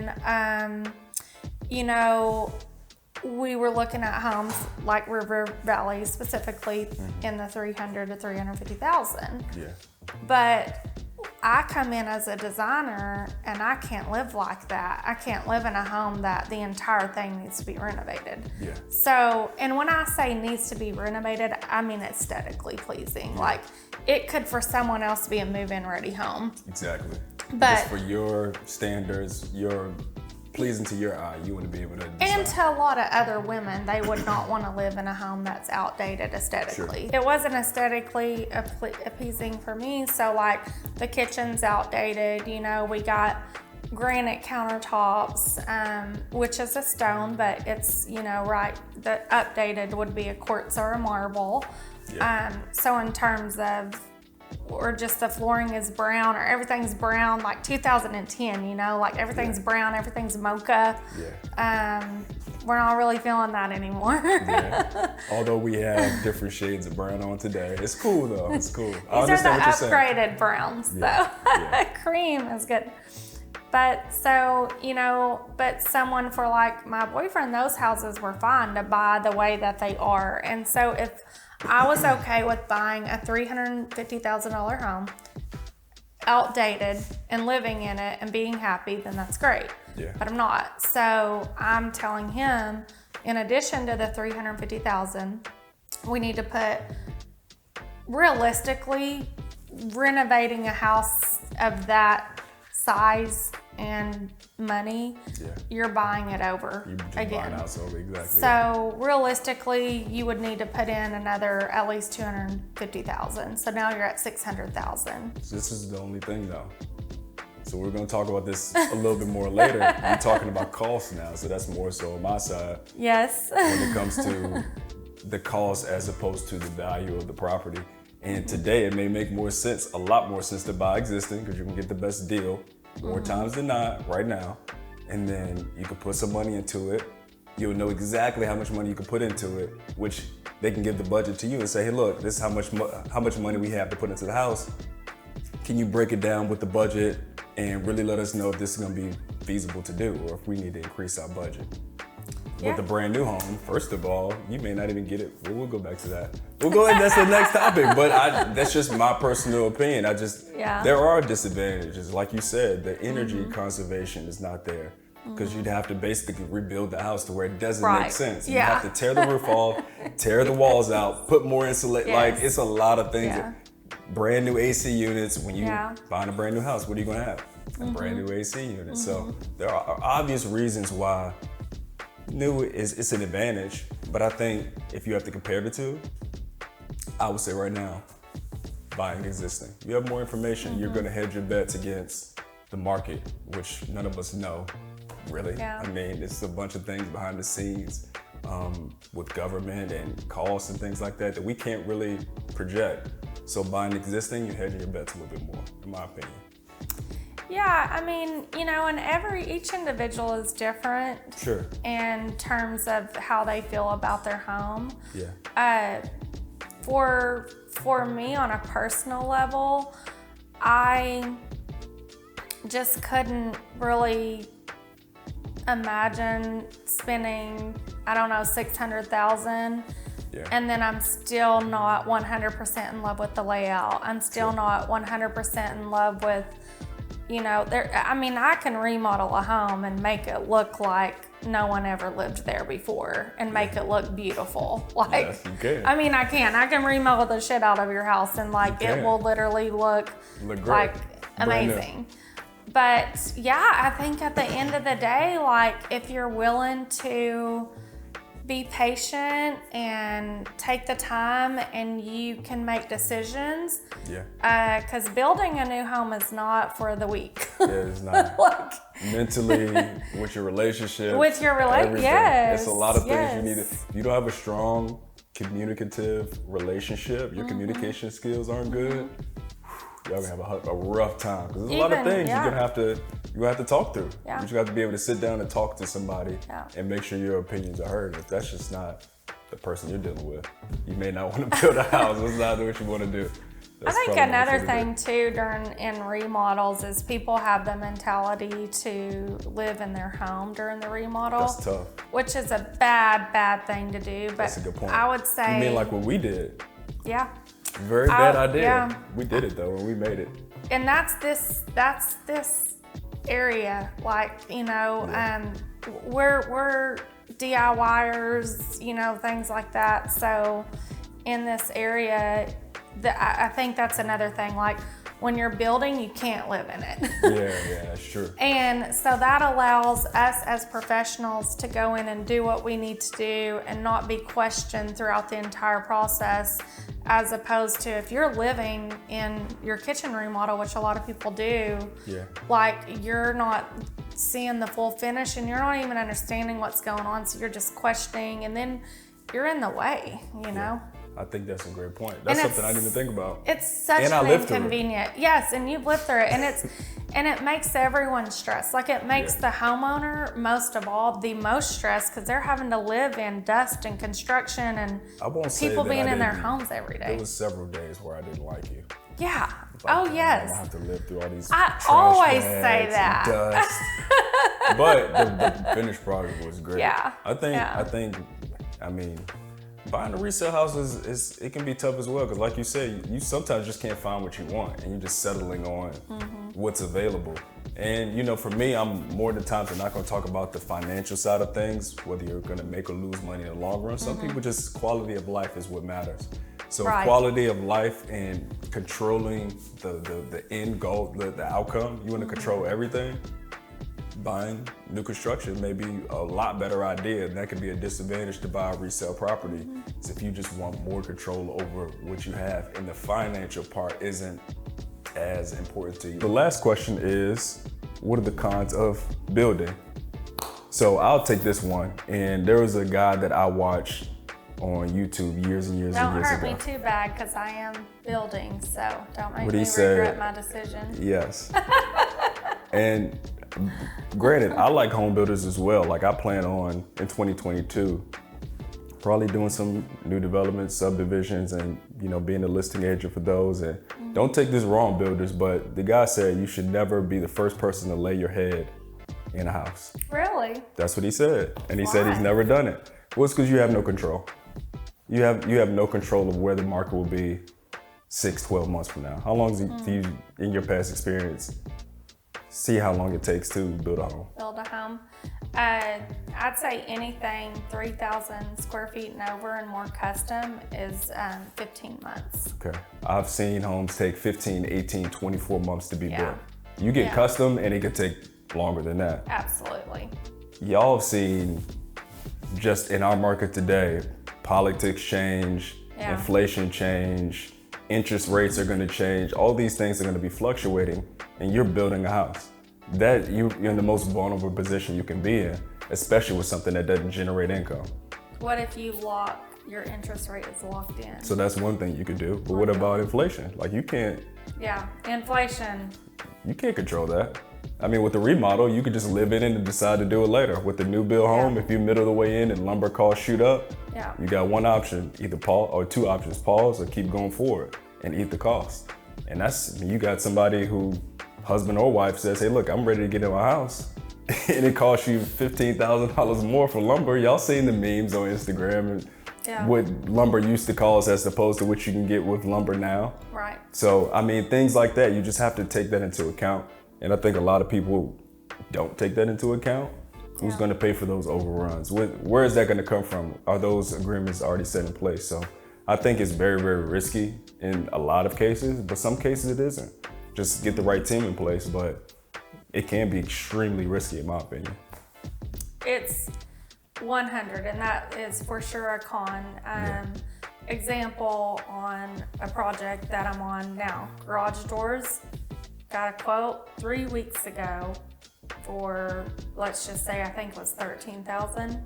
then, you know, we were looking at homes like River Valley, specifically in the 300 to 350,000. Yeah. But I come in as a designer and I can't live like that. I can't live in a home that the entire thing needs to be renovated. Yeah. So, and when I say needs to be renovated, I mean aesthetically pleasing. Like it could for someone else be a move-in ready home. Exactly. But just for your standards, your pleasing to your eye, you want to be able to design. And to a lot of other women, they would not want to live in a home that's outdated aesthetically. Sure. It wasn't aesthetically appeasing for me. So like the kitchen's outdated, you know, we got granite countertops, which is a stone, but it's, you know, right, the updated would be a quartz or a marble. Yeah. So in terms of, or just the flooring is brown or everything's brown, like 2010, you know, like everything's brown, everything's mocha. Yeah. We're not really feeling that anymore. Yeah. Although we have different shades of brown on today. It's cool though, it's cool. These are the upgraded browns though. Yeah. Cream is good. But so, you know, but someone for like my boyfriend, those houses were fine to buy the way that they are. And so if I was okay with buying a $350,000 home, outdated, and living in it and being happy, then that's great. Yeah. But I'm not. So I'm telling him, in addition to the $350,000, we need to put, realistically, renovating a house of that size and money, you're buying it over You're just again. buying house over, exactly. So realistically, you would need to put in another at least $250,000. So now you're at $600,000. This is the only thing though. So we're going to talk about this a little bit more later. We're talking about costs now, so that's more so on my side. Yes. When it comes to the cost as opposed to the value of the property. And today it may make more sense, a lot more sense to buy existing because you can get the best deal more times than not right now. And then you can put some money into it. You'll know exactly how much money you can put into it, which they can give the budget to you and say, hey, look, this is how much money we have to put into the house. Can you break it down with the budget and really let us know if this is gonna be feasible to do or if we need to increase our budget? Yeah. With a brand new home, first of all, you may not even get it. We'll go back to that. We'll go ahead, that's the next topic, but that's just my personal opinion. There are disadvantages. Like you said, the energy conservation is not there because you'd have to basically rebuild the house to where it doesn't make sense. You have to tear the roof off, tear the walls out, put more insulation. Like it's a lot of things. Brand new AC units, when you buying a brand new house, what are you gonna have? A brand new AC unit. So there are obvious reasons why new it's an advantage, but I think if you have to compare the two, I would say right now, buying existing. You have more information, you're gonna hedge your bets against the market, which none of us know, really. Yeah. I mean, it's a bunch of things behind the scenes with government and costs and things like that we can't really project. So buying existing, you're hedging your bets a little bit more, in my opinion. Yeah, I mean, you know, and each individual is different. Sure. In terms of how they feel about their home. Yeah. For me, on a personal level, I just couldn't really imagine spending, I don't know, $600,000. Yeah. And then I'm still not 100% in love with the layout. I'm still not 100% in love with, you know, I can remodel a home and make it look like no one ever lived there before and make it look beautiful. Like, yes, you can. I can remodel the shit out of your house and like it will literally look great. Like amazing. But yeah, I think at the end of the day, like if you're willing to be patient and take the time and you can make decisions. Yeah. Because building a new home is not for the weak. Yeah, it's not. Like, mentally, with your relationship. With your relationship, yes. It's a lot of things you need to, if you don't have a strong communicative relationship, your communication skills aren't good, y'all gonna have a rough time. Because there's a lot of things you're gonna have to talk through. Yeah. You just have to be able to sit down and talk to somebody and make sure your opinions are heard. If that's just not the person you're dealing with, you may not want to build a house. That's not what you want to do. I think another thing too in remodels is people have the mentality to live in their home during the remodel. That's tough. Which is a bad thing to do. But that's a good point. I would say. You mean like what we did? Yeah. Very bad idea. Yeah. We did it though, and we made it. And that's this area, like, you know, we're DIYers, you know, things like that. So in this area, I think that's another thing. Like when you're building, you can't live in it. yeah, that's true. And so that allows us as professionals to go in and do what we need to do and not be questioned throughout the entire process, as opposed to if you're living in your kitchen remodel, which a lot of people do, like you're not seeing the full finish and you're not even understanding what's going on, so you're just questioning and then you're in the way, you know? I think that's a great point. That's something I didn't even think about. It's such an inconvenient. Yes, and you've lived through it, and it makes everyone stressed. Like it makes the homeowner most of all the most stressed because they're having to live in dust and construction and people being in their homes every day. There was several days where I didn't like you. Yeah. Like, yes. I have to live through all these. I always say that. Dust. But the finished product was great. Yeah. I mean, buying a resale house is it can be tough as well because, like you said, you sometimes just can't find what you want, and you're just settling on what's available. And you know, for me, I'm more than times I'm not going to talk about the financial side of things, whether you're going to make or lose money in the long run. Some people just quality of life is what matters. So quality of life and controlling the end goal, the outcome, you want to control everything. Buying new construction may be a lot better idea, and that could be a disadvantage to buy a resale property. So if you just want more control over what you have, and the financial part isn't as important to you. The last question is, what are the cons of building? So I'll take this one. And there was a guy that I watched on YouTube years and years and years ago. Don't hurt me too bad because I am building, so don't make me regret my decision. Yes. And granted, I like home builders as well. Like I plan on in 2022, probably doing some new developments, subdivisions, and you know, being a listing agent for those. And don't take this wrong, builders, but the guy said you should never be the first person to lay your head in a house. Really? That's what he said. And he said he's never done it. Well, it's because you have no control. You have no control of where the market will be 6-12 months from now. How long do you, in your past experience, see how long it takes to build a home? Build a home. I'd say anything 3,000 square feet and over and more custom is 15 months. Okay. I've seen homes take 15, 18, 24 months to be built. You get custom and it could take longer than that. Absolutely. Y'all have seen, just in our market today, politics change, inflation change, interest rates are gonna change, all these things are gonna be fluctuating, and you're building a house. That you're in the most vulnerable position you can be in, especially with something that doesn't generate income. What if your interest rate is locked in? So that's one thing you could do, but what about inflation? Like you can't. Yeah, inflation. You can't control that. I mean, with the remodel, you could just live in it and decide to do it later. With the new build home, if you're middle of the way in and lumber costs shoot up, you got one option, either pause, or two options, pause or keep going forward and eat the cost. And you got somebody who, husband or wife, says, hey, look, I'm ready to get in my house. And it costs you $15,000 more for lumber. Y'all seen the memes on Instagram and what lumber used to cost as opposed to what you can get with lumber now. Right. So, I mean, things like that, you just have to take that into account. And I think a lot of people don't take that into account. Who's going to pay for those overruns? Where is that going to come from? Are those agreements already set in place? So I think it's very, very risky in a lot of cases, but some cases it isn't. Just get the right team in place, but it can be extremely risky in my opinion. It's 100, and that is for sure a con. Example on a project that I'm on now, garage doors. Got a quote 3 weeks ago for, let's just say, I think it was $13,000.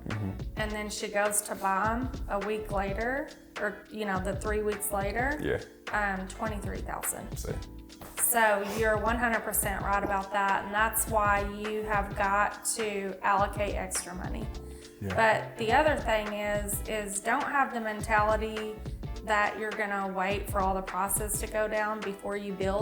And then she goes to buy them a week later, or the 3 weeks later, $23,000. So you're 100% right about that, and that's why you have got to allocate extra money. But the other thing is don't have the mentality that you're gonna wait for all the process to go down before you build.